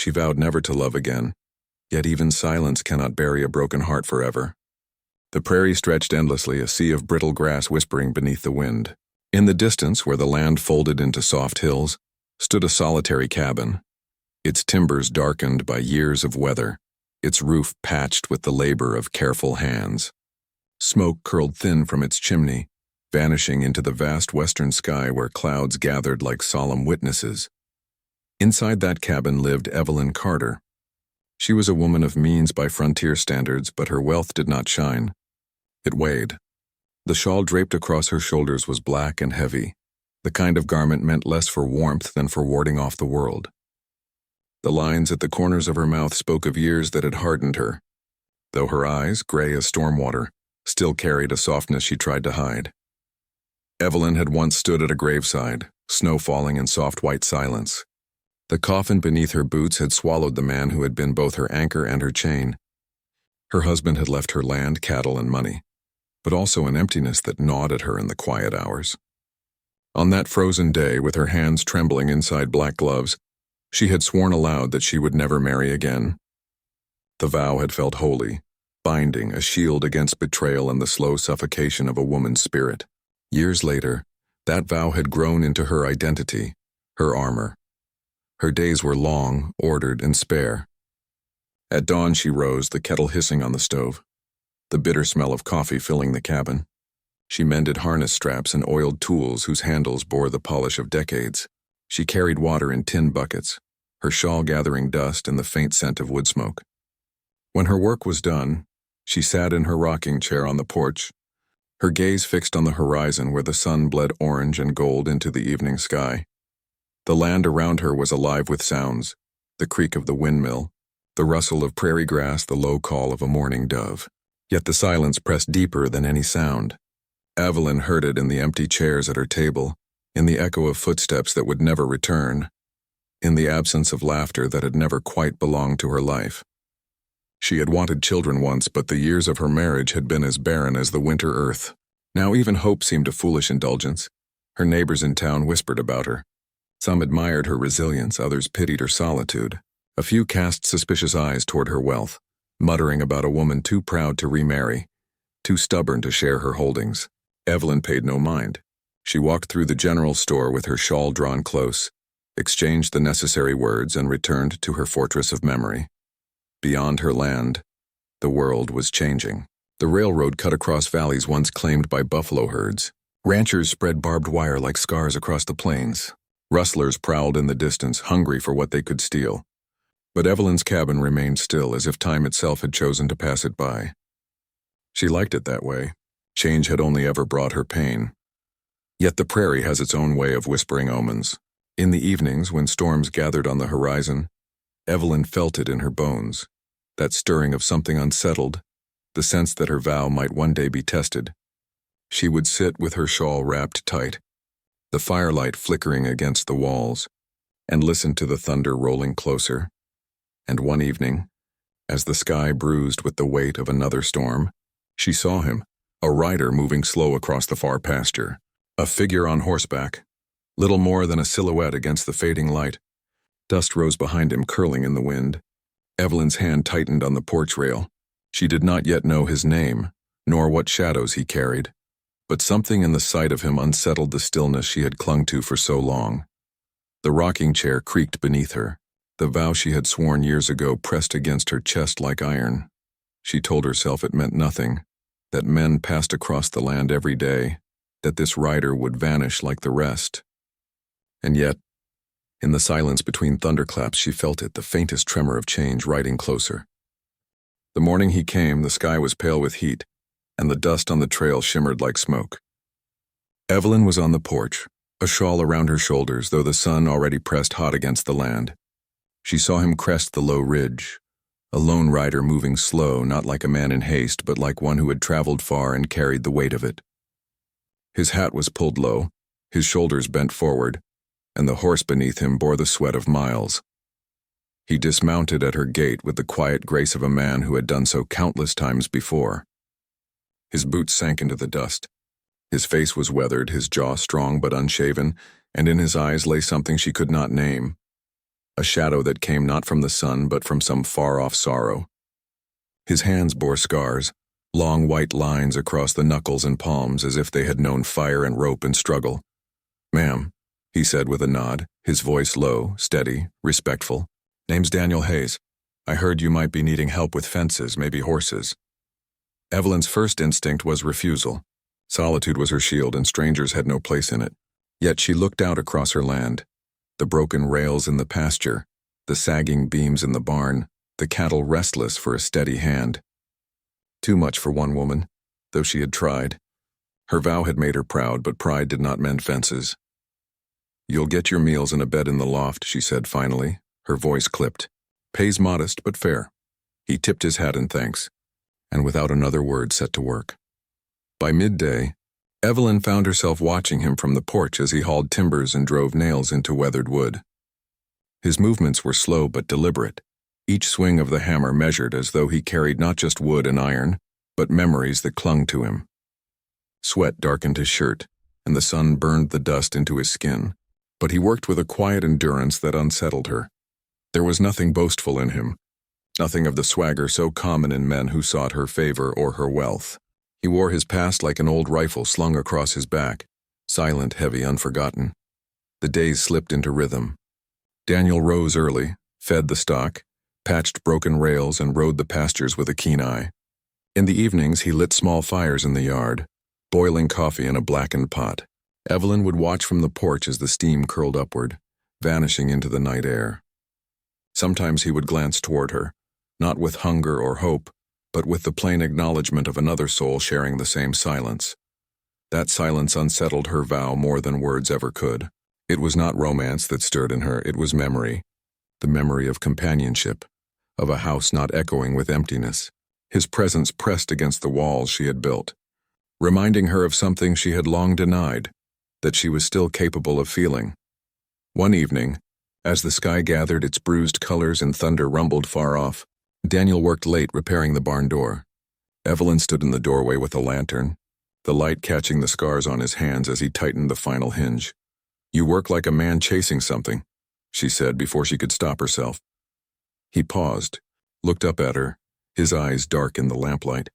she vowed never to love again. Yet even silence cannot bury a broken heart forever. The prairie stretched endlessly, a sea of brittle grass whispering beneath the wind. In the distance, where the land folded into soft hills, stood a solitary cabin, its timbers darkened by years of weather, its roof patched with the labor of careful hands. Smoke curled thin from its chimney, vanishing into the vast western sky where clouds gathered like solemn witnesses. Inside that cabin lived Evelyn Carter. She was a woman of means by frontier standards, but her wealth did not shine. It weighed. The shawl draped across her shoulders was black and heavy, the kind of garment meant less for warmth than for warding off the world. The lines at the corners of her mouth spoke of years that had hardened her, though her eyes, gray as storm water, still carried a softness she tried to hide. Evelyn had once stood at a graveside, snow falling in soft white silence. The coffin beneath her boots had swallowed the man who had been both her anchor and her chain. Her husband had left her land, cattle, and money, but also an emptiness that gnawed at her in the quiet hours. On that frozen day, with her hands trembling inside black gloves, she had sworn aloud that she would never marry again. The vow had felt holy, binding, a shield against betrayal and the slow suffocation of a woman's spirit. Years later, that vow had grown into her identity, her armor. Her days were long, ordered, and spare. At dawn she rose, the kettle hissing on the stove, the bitter smell of coffee filling the cabin. She mended harness straps and oiled tools whose handles bore the polish of decades. She carried water in tin buckets, her shawl gathering dust and the faint scent of wood smoke. When her work was done, she sat in her rocking chair on the porch, her gaze fixed on the horizon where the sun bled orange and gold into the evening sky. The land around her was alive with sounds, the creak of the windmill, the rustle of prairie grass, the low call of a mourning dove. Yet the silence pressed deeper than any sound. Evelyn heard it in the empty chairs at her table, in the echo of footsteps that would never return, in the absence of laughter that had never quite belonged to her life. She had wanted children once, but the years of her marriage had been as barren as the winter earth. Now even hope seemed a foolish indulgence. Her neighbors in town whispered about her. Some admired her resilience, others pitied her solitude. A few cast suspicious eyes toward her wealth, muttering about a woman too proud to remarry, too stubborn to share her holdings. Evelyn paid no mind. She walked through the general store with her shawl drawn close, exchanged the necessary words, and returned to her fortress of memory. Beyond her land, the world was changing. The railroad cut across valleys once claimed by buffalo herds. Ranchers spread barbed wire like scars across the plains. Rustlers prowled in the distance, hungry for what they could steal. But Evelyn's cabin remained still, as if time itself had chosen to pass it by. She liked it that way. Change had only ever brought her pain. Yet the prairie has its own way of whispering omens. In the evenings, when storms gathered on the horizon, Evelyn felt it in her bones, that stirring of something unsettled, the sense that her vow might one day be tested. She would sit with her shawl wrapped tight, the firelight flickering against the walls, and listen to the thunder rolling closer. And one evening, as the sky bruised with the weight of another storm, she saw him, a rider moving slow across the far pasture, a figure on horseback, little more than a silhouette against the fading light. Dust rose behind him, curling in the wind. Evelyn's hand tightened on the porch rail. She did not yet know his name, nor what shadows he carried, but something in the sight of him unsettled the stillness she had clung to for so long. The rocking chair creaked beneath her. The vow she had sworn years ago pressed against her chest like iron. She told herself it meant nothing, that men passed across the land every day, that this rider would vanish like the rest. And yet, in the silence between thunderclaps, she felt it, the faintest tremor of change riding closer. The morning he came, the sky was pale with heat, and the dust on the trail shimmered like smoke. Evelyn was on the porch, a shawl around her shoulders, though the sun already pressed hot against the land. She saw him crest the low ridge, a lone rider moving slow, not like a man in haste, but like one who had traveled far and carried the weight of it. His hat was pulled low, his shoulders bent forward, and the horse beneath him bore the sweat of miles. He dismounted at her gate with the quiet grace of a man who had done so countless times before. His boots sank into the dust. His face was weathered, his jaw strong but unshaven, and in his eyes lay something she could not name. a shadow that came not from the sun but from some far-off sorrow. His hands bore scars, long white lines across the knuckles and palms as if they had known fire and rope and struggle. "Ma'am," he said with a nod, his voice low, steady, respectful. "Name's Daniel Hayes. I heard you might be needing help with fences, maybe horses." Evelyn's first instinct was refusal. Solitude was her shield and strangers had no place in it. Yet she looked out across her land. The broken rails in the pasture, the sagging beams in the barn, the cattle restless for a steady hand. Too much for one woman, though she had tried. Her vow had made her proud, but pride did not mend fences. "You'll get your meals and a bed in the loft," she said finally, her voice clipped. "Pays modest, but fair." He tipped his hat in thanks, and without another word set to work. By midday, Evelyn found herself watching him from the porch as he hauled timbers and drove nails into weathered wood. His movements were slow but deliberate, each swing of the hammer measured as though he carried not just wood and iron, but memories that clung to him. Sweat darkened his shirt, and the sun burned the dust into his skin, but he worked with a quiet endurance that unsettled her. There was nothing boastful in him, nothing of the swagger so common in men who sought her favor or her wealth. He wore his past like an old rifle slung across his back, silent, heavy, unforgotten. The days slipped into rhythm. Daniel rose early, fed the stock, patched broken rails, and rode the pastures with a keen eye. In the evenings, he lit small fires in the yard, boiling coffee in a blackened pot. Evelyn would watch from the porch as the steam curled upward, vanishing into the night air. Sometimes he would glance toward her, not with hunger or hope, but with the plain acknowledgement of another soul sharing the same silence. That silence unsettled her vow more than words ever could. It was not romance that stirred in her, it was memory. The memory of companionship, of a house not echoing with emptiness. His presence pressed against the walls she had built, reminding her of something she had long denied, that she was still capable of feeling. One evening, as the sky gathered its bruised colors and thunder rumbled far off, Daniel worked late repairing the barn door. Evelyn stood in the doorway with a lantern, the light catching the scars on his hands as he tightened the final hinge. "You work like a man chasing something," she said before she could stop herself. He paused, looked up at her, his eyes dark in the lamplight.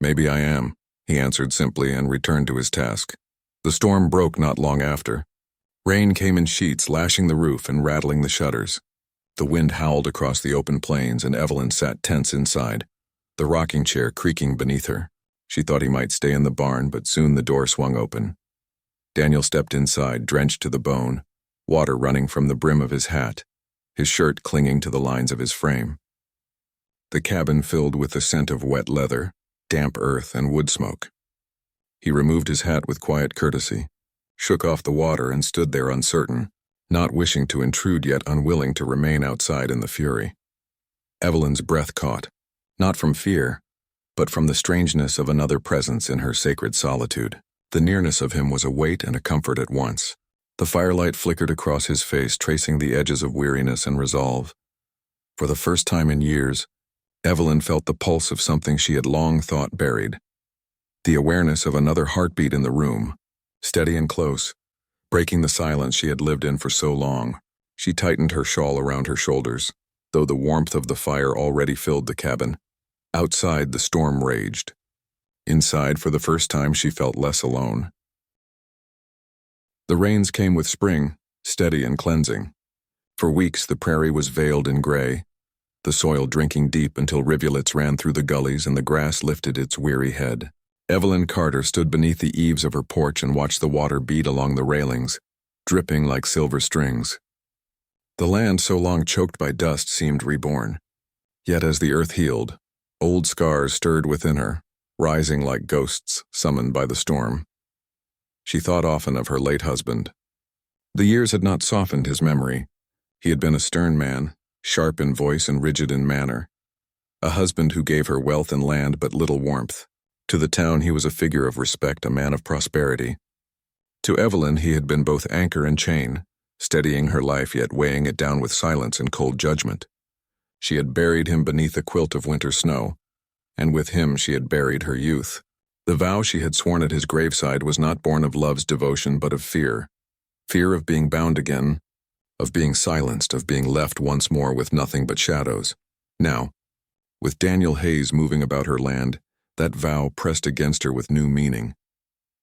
"Maybe I am," he answered simply and returned to his task. The storm broke not long after. Rain came in sheets, lashing the roof and rattling the shutters. The wind howled across the open plains, and Evelyn sat tense inside, the rocking chair creaking beneath her. She thought he might stay in the barn, but soon the door swung open. Daniel stepped inside, drenched to the bone, water running from the brim of his hat, his shirt clinging to the lines of his frame. The cabin filled with the scent of wet leather, damp earth, and wood smoke. He removed his hat with quiet courtesy, shook off the water, and stood there uncertain, not wishing to intrude yet unwilling to remain outside in the fury. Evelyn's breath caught, not from fear, but from the strangeness of another presence in her sacred solitude. The nearness of him was a weight and a comfort at once. The firelight flickered across his face, tracing the edges of weariness and resolve. For the first time in years, Evelyn felt the pulse of something she had long thought buried. The awareness of another heartbeat in the room, steady and close, breaking the silence she had lived in for so long. She tightened her shawl around her shoulders, though the warmth of the fire already filled the cabin. Outside, the storm raged. Inside, for the first time, she felt less alone. The rains came with spring, steady and cleansing. For weeks, the prairie was veiled in gray, the soil drinking deep until rivulets ran through the gullies and the grass lifted its weary head. Evelyn Carter stood beneath the eaves of her porch and watched the water beat along the railings, dripping like silver strings. The land so long choked by dust seemed reborn. Yet as the earth healed, old scars stirred within her, rising like ghosts summoned by the storm. She thought often of her late husband. The years had not softened his memory. He had been a stern man, sharp in voice and rigid in manner. A husband who gave her wealth and land but little warmth. To the town he was a figure of respect, a man of prosperity. To Evelyn he had been both anchor and chain, steadying her life yet weighing it down with silence and cold judgment. She had buried him beneath a quilt of winter snow, and with him she had buried her youth. The vow she had sworn at his graveside was not born of love's devotion but of fear. Fear of being bound again, of being silenced, of being left once more with nothing but shadows. Now, with Daniel Hayes moving about her land, that vow pressed against her with new meaning.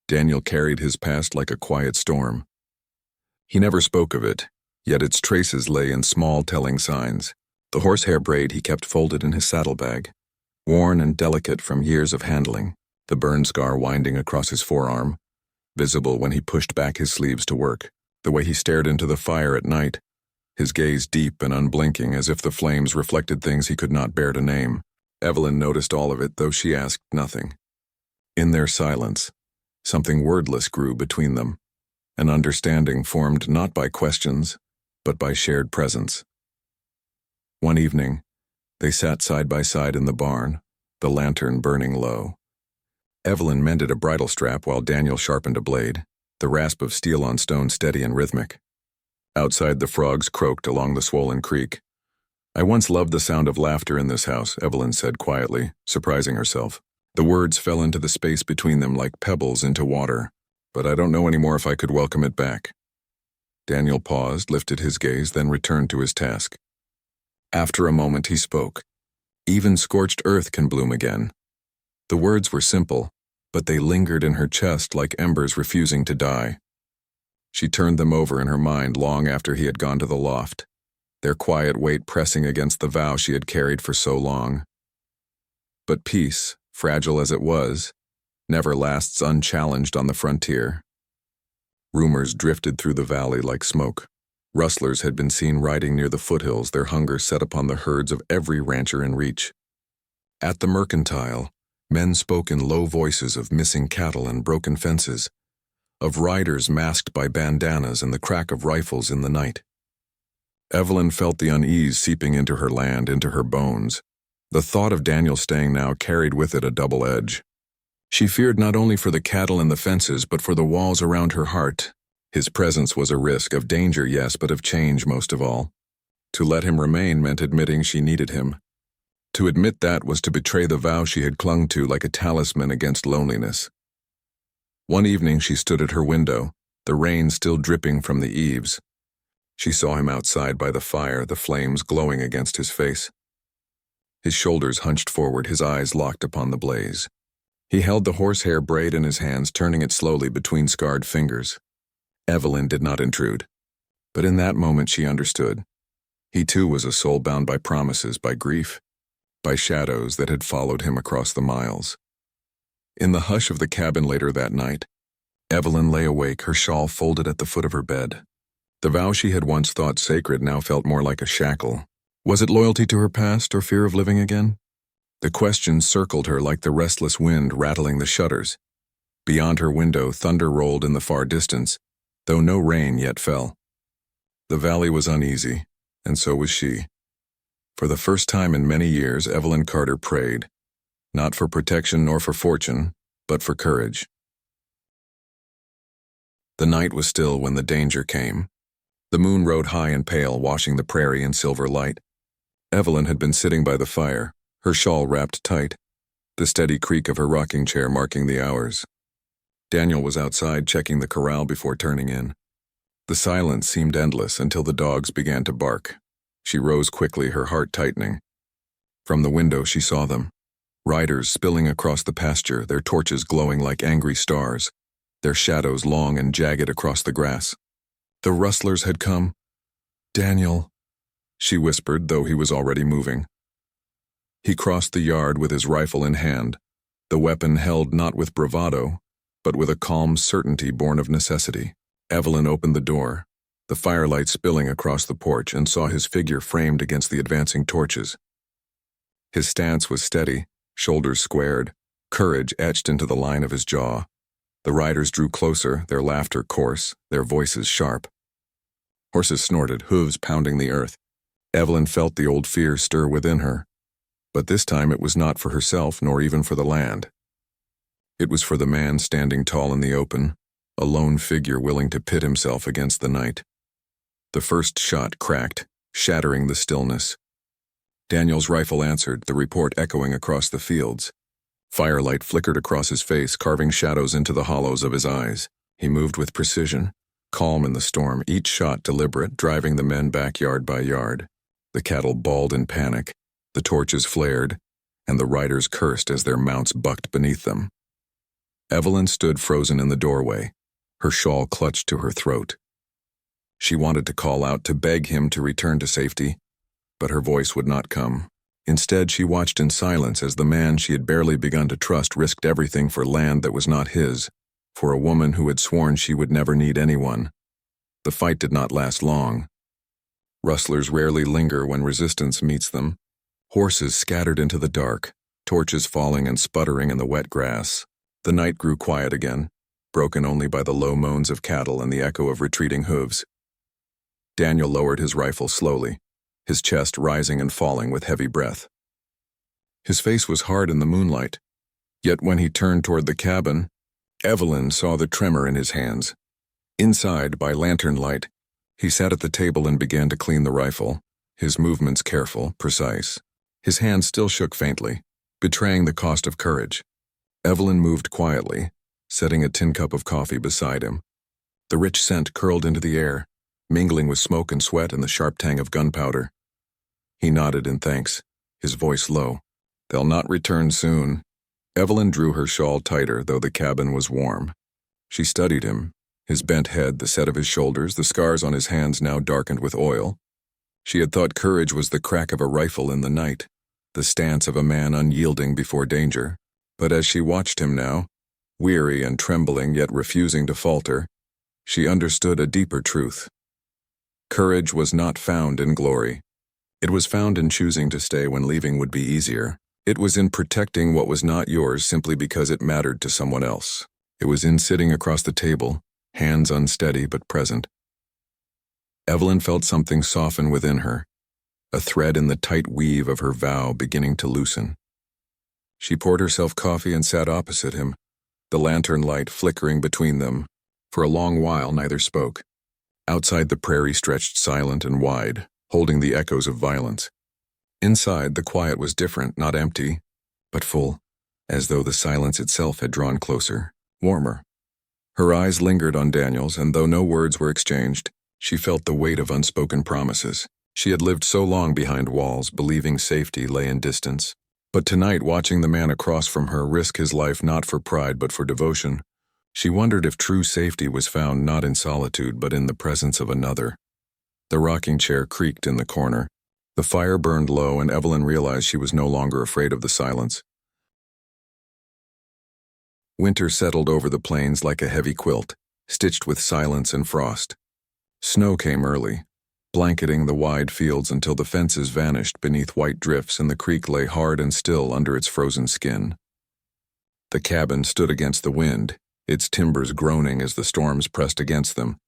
Daniel carried his past like a quiet storm. He never spoke of it, yet its traces lay in small telling signs. The horsehair braid he kept folded in his saddlebag, worn and delicate from years of handling, the burn scar winding across his forearm, visible when he pushed back his sleeves to work, the way he stared into the fire at night, his gaze deep and unblinking as if the flames reflected things he could not bear to name. Evelyn noticed all of it, though she asked nothing. In their silence, something wordless grew between them, an understanding formed not by questions, but by shared presence. One evening, they sat side by side in the barn, the lantern burning low. Evelyn mended a bridle strap while Daniel sharpened a blade, the rasp of steel on stone steady and rhythmic. Outside, the frogs croaked along the swollen creek. "I once loved the sound of laughter in this house," Evelyn said quietly, surprising herself. The words fell into the space between them like pebbles into water, but I don't know anymore if I could welcome it back. Daniel paused, lifted his gaze, then returned to his task. After a moment, he spoke. "Even scorched earth can bloom again." The words were simple, but they lingered in her chest like embers refusing to die. She turned them over in her mind long after he had gone to the loft, their quiet weight pressing against the vow she had carried for so long. But peace, fragile as it was, never lasts unchallenged on the frontier. Rumors drifted through the valley like smoke. Rustlers had been seen riding near the foothills, their hunger set upon the herds of every rancher in reach. At the mercantile, men spoke in low voices of missing cattle and broken fences, of riders masked by bandanas and the crack of rifles in the night. Evelyn felt the unease seeping into her land, into her bones. The thought of Daniel staying now carried with it a double edge. She feared not only for the cattle and the fences, but for the walls around her heart. His presence was a risk, of danger, yes, but of change most of all. To let him remain meant admitting she needed him. To admit that was to betray the vow she had clung to like a talisman against loneliness. One evening she stood at her window, the rain still dripping from the eaves. She saw him outside by the fire, the flames glowing against his face. His shoulders hunched forward, his eyes locked upon the blaze. He held the horsehair braid in his hands, turning it slowly between scarred fingers. Evelyn did not intrude, but in that moment she understood. He too was a soul bound by promises, by grief, by shadows that had followed him across the miles. In the hush of the cabin later that night, Evelyn lay awake, her shawl folded at the foot of her bed. The vow she had once thought sacred now felt more like a shackle. Was it loyalty to her past or fear of living again? The questions circled her like the restless wind rattling the shutters. Beyond her window, thunder rolled in the far distance, though no rain yet fell. The valley was uneasy, and so was she. For the first time in many years, Evelyn Carter prayed, not for protection nor for fortune, but for courage. The night was still when the danger came. The moon rode high and pale, washing the prairie in silver light. Evelyn had been sitting by the fire, her shawl wrapped tight, the steady creak of her rocking chair marking the hours. Daniel was outside checking the corral before turning in. The silence seemed endless until the dogs began to bark. She rose quickly, her heart tightening. From the window she saw them, riders spilling across the pasture, their torches glowing like angry stars, their shadows long and jagged across the grass. The rustlers had come. "Daniel," she whispered, though he was already moving. He crossed the yard with his rifle in hand, the weapon held not with bravado, but with a calm certainty born of necessity. Evelyn opened the door, the firelight spilling across the porch, and saw his figure framed against the advancing torches. His stance was steady, shoulders squared, courage etched into the line of his jaw. The riders drew closer, their laughter coarse, their voices sharp. Horses snorted, hooves pounding the earth. Evelyn felt the old fear stir within her, but this time it was not for herself nor even for the land. It was for the man standing tall in the open, a lone figure willing to pit himself against the night. The first shot cracked, shattering the stillness. Daniel's rifle answered, the report echoing across the fields. Firelight flickered across his face, carving shadows into the hollows of his eyes. He moved with precision, calm in the storm, each shot deliberate, driving the men back yard by yard. The cattle bawled in panic, the torches flared, and the riders cursed as their mounts bucked beneath them. Evelyn stood frozen in the doorway, her shawl clutched to her throat. She wanted to call out, to beg him to return to safety, but her voice would not come. Instead, she watched in silence as the man she had barely begun to trust risked everything for land that was not his, for a woman who had sworn she would never need anyone. The fight did not last long. Rustlers rarely linger when resistance meets them. Horses scattered into the dark, torches falling and sputtering in the wet grass. The night grew quiet again, broken only by the low moans of cattle and the echo of retreating hooves. Daniel lowered his rifle slowly, his chest rising and falling with heavy breath. His face was hard in the moonlight, yet when he turned toward the cabin, Evelyn saw the tremor in his hands. Inside, by lantern light, he sat at the table and began to clean the rifle, his movements careful, precise. His hand still shook faintly, betraying the cost of courage. Evelyn moved quietly, setting a tin cup of coffee beside him. The rich scent curled into the air, mingling with smoke and sweat and the sharp tang of gunpowder. He nodded in thanks, his voice low. "They'll not return soon." Evelyn drew her shawl tighter, though the cabin was warm. She studied him, his bent head, the set of his shoulders, the scars on his hands now darkened with oil. She had thought courage was the crack of a rifle in the night, the stance of a man unyielding before danger. But as she watched him now, weary and trembling yet refusing to falter, she understood a deeper truth. Courage was not found in glory. It was found in choosing to stay when leaving would be easier. It was in protecting what was not yours simply because it mattered to someone else. It was in sitting across the table, hands unsteady but present. Evelyn felt something soften within her, a thread in the tight weave of her vow beginning to loosen. She poured herself coffee and sat opposite him, the lantern light flickering between them. For a long while neither spoke. Outside, the prairie stretched silent and wide, holding the echoes of violence. Inside, the quiet was different, not empty, but full, as though the silence itself had drawn closer, warmer. Her eyes lingered on Daniel's, and though no words were exchanged, she felt the weight of unspoken promises. She had lived so long behind walls, believing safety lay in distance. But tonight, watching the man across from her risk his life not for pride but for devotion, she wondered if true safety was found not in solitude but in the presence of another. The rocking chair creaked in the corner. The fire burned low, and Evelyn realized she was no longer afraid of the silence. Winter settled over the plains like a heavy quilt, stitched with silence and frost. Snow came early, blanketing the wide fields until the fences vanished beneath white drifts and the creek lay hard and still under its frozen skin. The cabin stood against the wind, its timbers groaning as the storms pressed against them,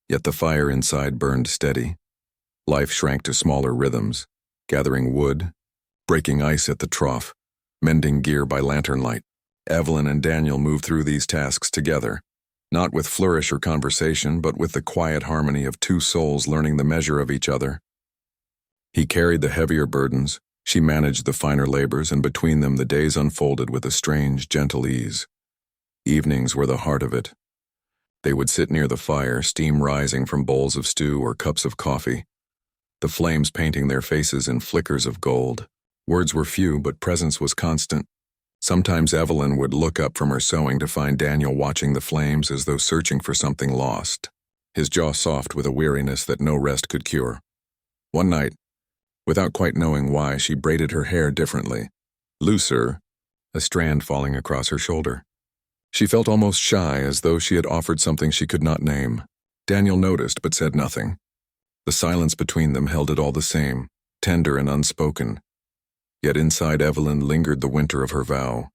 yet the fire inside burned steady. Life shrank to smaller rhythms, gathering wood, breaking ice at the trough, mending gear by lantern light. Evelyn and Daniel moved through these tasks together, not with flourish or conversation, but with the quiet harmony of two souls learning the measure of each other. He carried the heavier burdens, she managed the finer labors, and between them the days unfolded with a strange, gentle ease. Evenings were the heart of it. They would sit near the fire, steam rising from bowls of stew or cups of coffee, the flames painting their faces in flickers of gold. Words were few, but presence was constant. Sometimes Evelyn would look up from her sewing to find Daniel watching the flames as though searching for something lost, his jaw soft with a weariness that no rest could cure. One night, without quite knowing why, she braided her hair differently, looser, a strand falling across her shoulder. She felt almost shy, as though she had offered something she could not name. Daniel noticed but said nothing. The silence between them held it all the same, tender and unspoken. Yet inside Evelyn lingered the winter of her vow.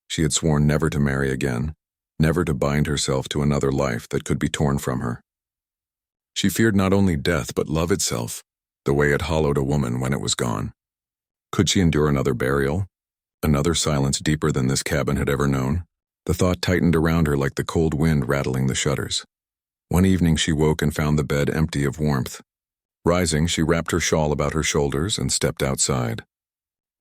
She had sworn never to marry again, never to bind herself to another life that could be torn from her. She feared not only death but love itself, the way it hollowed a woman when it was gone. Could she endure another burial? Another silence deeper than this cabin had ever known? The thought tightened around her like the cold wind rattling the shutters. One evening she woke and found the bed empty of warmth. Rising, she wrapped her shawl about her shoulders and stepped outside.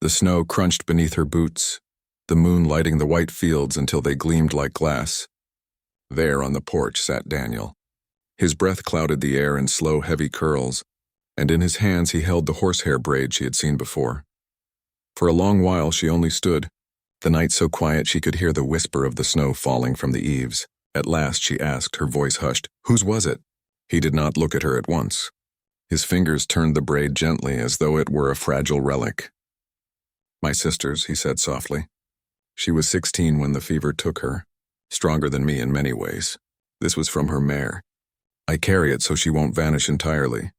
The snow crunched beneath her boots, the moon lighting the white fields until they gleamed like glass. There on the porch sat Daniel, His breath clouded the air in slow, heavy curls, and in his hands he held the horsehair braid she had seen before. For a long while she only stood, the night so quiet she could hear the whisper of the snow falling from the eaves. At last she asked, her voice hushed, "Whose was it?" He did not look at her at once. His fingers turned the braid gently as though it were a fragile relic. "My sister's," he said softly. "She was 16 when the fever took her, stronger than me in many ways. This was from her mare. I carry it so she won't vanish entirely."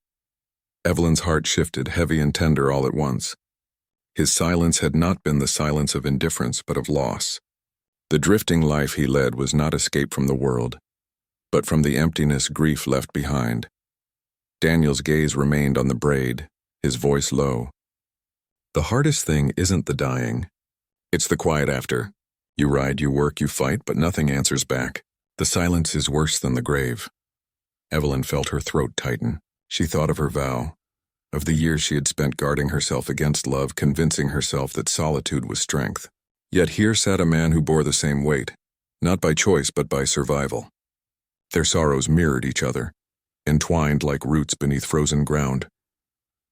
Evelyn's heart shifted, heavy and tender all at once. His silence had not been the silence of indifference but of loss. The drifting life he led was not escape from the world, but from the emptiness grief left behind. Daniel's gaze remained on the braid, his voice low. "The hardest thing isn't the dying. It's the quiet after. You ride, you work, you fight, but nothing answers back. The silence is worse than the grave." Evelyn felt her throat tighten. She thought of her vow, of the years she had spent guarding herself against love, convincing herself that solitude was strength. Yet here sat a man who bore the same weight, not by choice but by survival. Their sorrows mirrored each other, entwined like roots beneath frozen ground.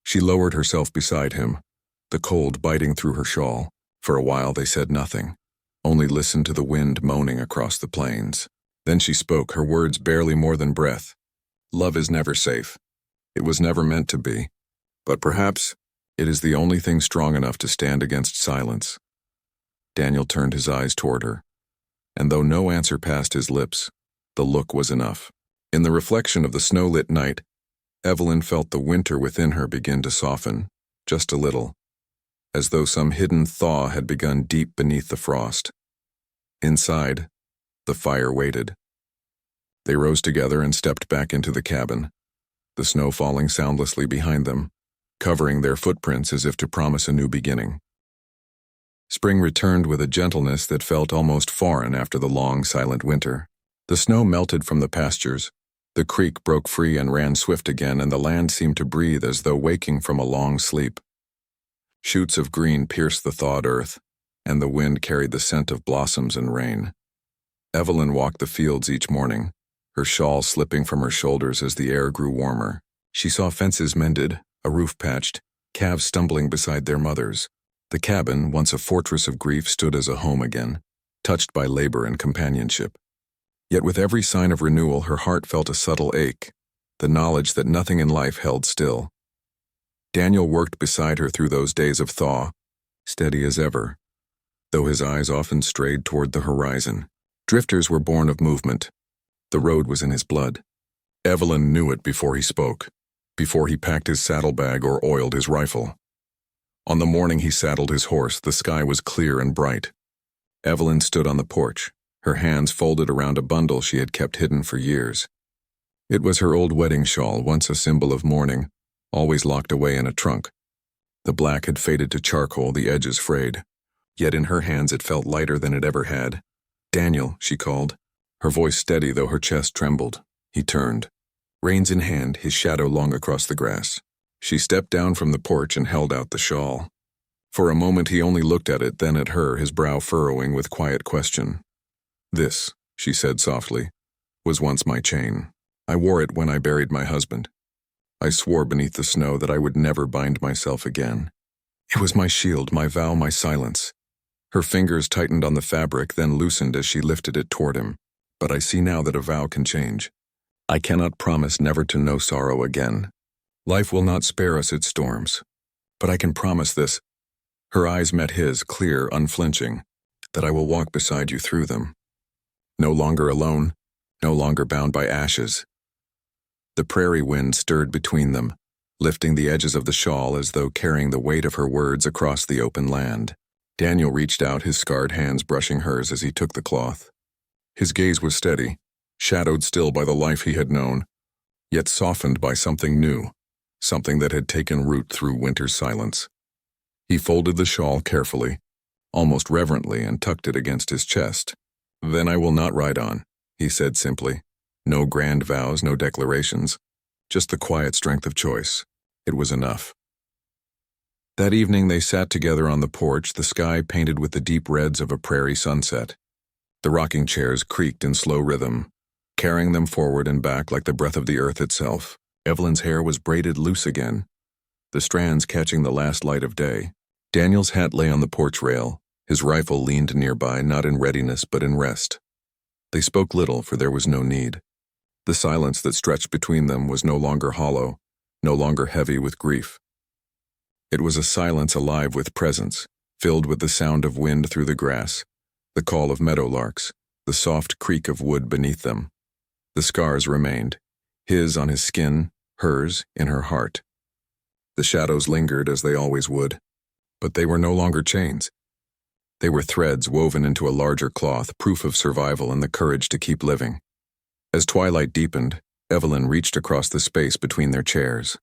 She lowered herself beside him, the cold biting through her shawl. For a while they said nothing, only listened to the wind moaning across the plains. Then she spoke, her words barely more than breath. "Love is never safe. It was never meant to be. But perhaps it is the only thing strong enough to stand against silence." Daniel turned his eyes toward her, and though no answer passed his lips, the look was enough. In the reflection of the snow-lit night, Evelyn felt the winter within her begin to soften, just a little, as though some hidden thaw had begun deep beneath the frost. Inside, the fire waited. They rose together and stepped back into the cabin, the snow falling soundlessly behind them, covering their footprints as if to promise a new beginning. Spring returned with a gentleness that felt almost foreign after the long, silent winter. The snow melted from the pastures, the creek broke free and ran swift again, and the land seemed to breathe as though waking from a long sleep. Shoots of green pierced the thawed earth, and the wind carried the scent of blossoms and rain. Evelyn walked the fields each morning, her shawl slipping from her shoulders as the air grew warmer. She saw fences mended, a roof patched, calves stumbling beside their mothers. The cabin, once a fortress of grief, stood as a home again, touched by labor and companionship. Yet with every sign of renewal, her heart felt a subtle ache, the knowledge that nothing in life held still. Daniel worked beside her through those days of thaw, steady as ever, though his eyes often strayed toward the horizon. Drifters were born of movement. The road was in his blood. Evelyn knew it before he spoke, before he packed his saddlebag or oiled his rifle. On the morning he saddled his horse, the sky was clear and bright. Evelyn stood on the porch, her hands folded around a bundle she had kept hidden for years. It was her old wedding shawl, once a symbol of mourning, always locked away in a trunk. The black had faded to charcoal, the edges frayed. Yet in her hands it felt lighter than it ever had. "Daniel," she called, her voice steady though her chest trembled. He turned, reins in hand, his shadow long across the grass. She stepped down from the porch and held out the shawl. For a moment he only looked at it, then at her, his brow furrowing with quiet question. "This," she said softly, "was once my chain. I wore it when I buried my husband. I swore beneath the snow that I would never bind myself again. It was my shield, my vow, my silence." Her fingers tightened on the fabric, then loosened as she lifted it toward him. "But I see now that a vow can change. I cannot promise never to know sorrow again. Life will not spare us its storms. But I can promise this." Her eyes met his, clear, unflinching, "that I will walk beside you through them. No longer alone, no longer bound by ashes." The prairie wind stirred between them, lifting the edges of the shawl as though carrying the weight of her words across the open land. Daniel reached out, his scarred hands brushing hers as he took the cloth. His gaze was steady, shadowed still by the life he had known, yet softened by something new, something that had taken root through winter's silence. He folded the shawl carefully, almost reverently, and tucked it against his chest. "Then I will not ride on," he said simply. No grand vows, no declarations, just the quiet strength of choice. It was enough. That evening they sat together on the porch, the sky painted with the deep reds of a prairie sunset. The rocking chairs creaked in slow rhythm, carrying them forward and back like the breath of the earth itself. Evelyn's hair was braided loose again, the strands catching the last light of day. Daniel's hat lay on the porch rail. His rifle leaned nearby, not in readiness but in rest. They spoke little, for there was no need. The silence that stretched between them was no longer hollow, no longer heavy with grief. It was a silence alive with presence, filled with the sound of wind through the grass, the call of meadowlarks, the soft creak of wood beneath them. The scars remained, his on his skin, hers in her heart. The shadows lingered as they always would, but they were no longer chains. They were threads woven into a larger cloth, proof of survival and the courage to keep living. As twilight deepened, Evelyn reached across the space between their chairs.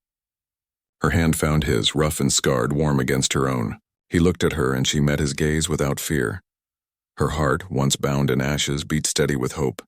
Her hand found his, rough and scarred, warm against her own. He looked at her and she met his gaze without fear. Her heart, once bound in ashes, beat steady with hope.